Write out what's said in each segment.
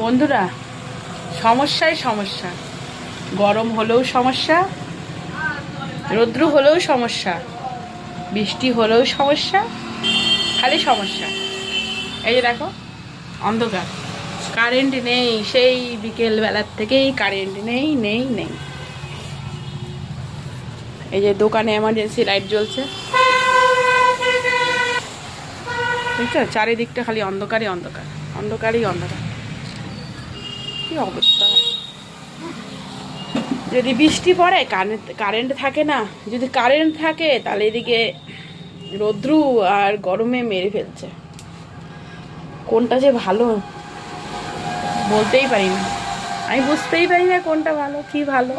বন্ধুরা, সমস্যায় সমস্যা। গরম হলেও সমস্যা, রৌদ্র হলেও সমস্যা, বৃষ্টি হলেও সমস্যা, খালি সমস্যা। এই যে দেখো, অন্ধকার, কারেন্ট নেই। সেই বিকেল বেলার থেকেই কারেন্ট নেই নেই নেই। এই যে দোকানে এমার্জেন্সি লাইট জ্বলছে, বুঝছো? চারিদিকটা খালি অন্ধকারই অন্ধকার, অন্ধকারই অন্ধকার। কি অবস্থা! যদি বৃষ্টি পড়ে কারেন্ট থাকে না, যদি কারেন্ট থাকে তাহলে এদিকে রৌদ্রু আর গরমে মেরে ফেলছে। কোনটা যে ভালো বলতেই পারি না, আমি বুঝতেই পারি না কোনটা ভালো, কি ভালো।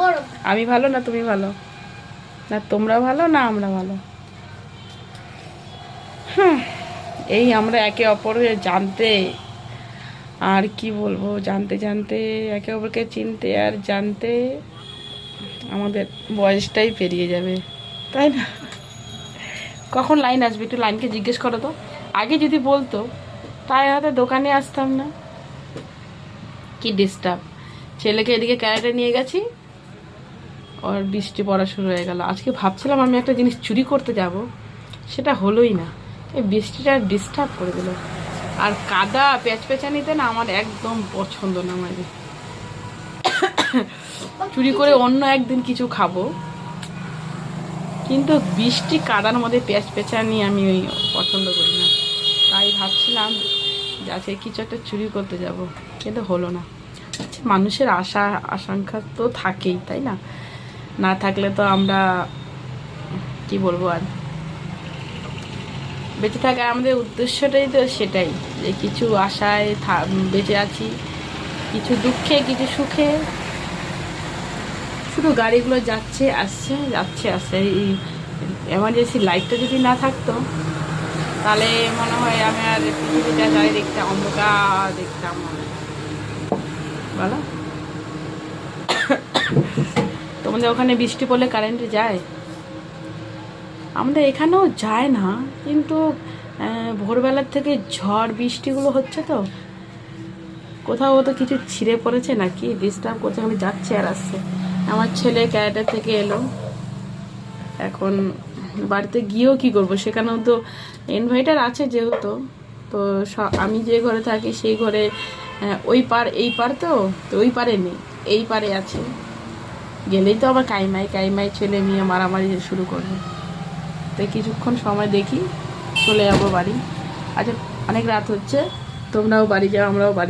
আমি ভালো না তুমি ভালো, না তোমরা ভালো না আমরা ভালো। এই আমরা একে অপরকে জানতে, আর কি বলবো, জানতে জানতে একে অপরকে চিনতে আর জানতে আমাদের বয়সটাই পেরিয়ে যাবে, তাই না? কখন লাইন আসবে একটু লাইনকে জিজ্ঞেস করো তো। আগে যদি বলতো তাই হয়তো দোকানে আসতাম না। কি ডিস্টার্ব! ছেলেকে এদিকে ক্যারেটে নিয়ে গেছি, আর বৃষ্টি পড়া শুরু হয়ে গেল। আজকে ভাবছিলাম আমি একটা জিনিস চুরি করতে যাব, সেটা হলোই না। এই বৃষ্টিটা ডিস্টার্ব করে দিল। আর কাদা পেঁচানিতে না আমার একদম পছন্দ না। মানে চুরি করে অন্য একদিন কিছু খাবো, কিন্তু বৃষ্টি কাদার মধ্যে পেঁচানি আমি ওই পছন্দ করি না। তাই ভাবছিলাম যে আজকে কিছু একটা চুরি করতে যাব, কিন্তু হলো না। আচ্ছা, মানুষের আশা আকাঙ্ক্ষা তো থাকেই, তাই না? না থাকলে তো আমরা কি বলবো, আর বেঁচে থাকা আমাদের উদ্দেশ্যটাই তো সেটাই, যে কিছু আশায় বেঁচে আছি, কিছু দুঃখে কিছু সুখে। শুধু গাড়িগুলো যাচ্ছে আসছে যাচ্ছে আসছে। এই এমার্জেন্সি লাইটটা যদি না থাকতো তাহলে মনে হয় আমি আর পৃথিবীটা চারিদিকটা অন্ধকার দেখতাম, মনে হয়। বলো, তোমাদের ওখানে বৃষ্টি পড়লে কারেন্ট যায়? আমাদের এখানেও যায় না, কিন্তু ভোরবেলার থেকে ঝড় বৃষ্টিগুলো হচ্ছে তো, কোথাও তো কিছু ছিঁড়ে পড়েছে নাকি ডিস্টার্ব করছে, আমি যাচ্ছে আর আসছে। আমার ছেলে ক্যারাটে থেকে এলো, এখন বাড়িতে গিয়েও কি করব, সেখানেও তো ইনভার্টার আছে যেহেতু। তো আমি যে ঘরে থাকি সেই ঘরে ওই পার এই পার, তো ওই পারে নেই, এই পারে আছে। গেলেই তো আবার কাইমাই কাইমাই ছেলে মেয়ে মারামারি শুরু করবে। তো কিছুক্ষণ সময় দেখি চলে যাবো বাড়ি। আচ্ছা, অনেক রাত হচ্ছে, তোমরাও বাড়ি যাও, আমরাও বাড়ি।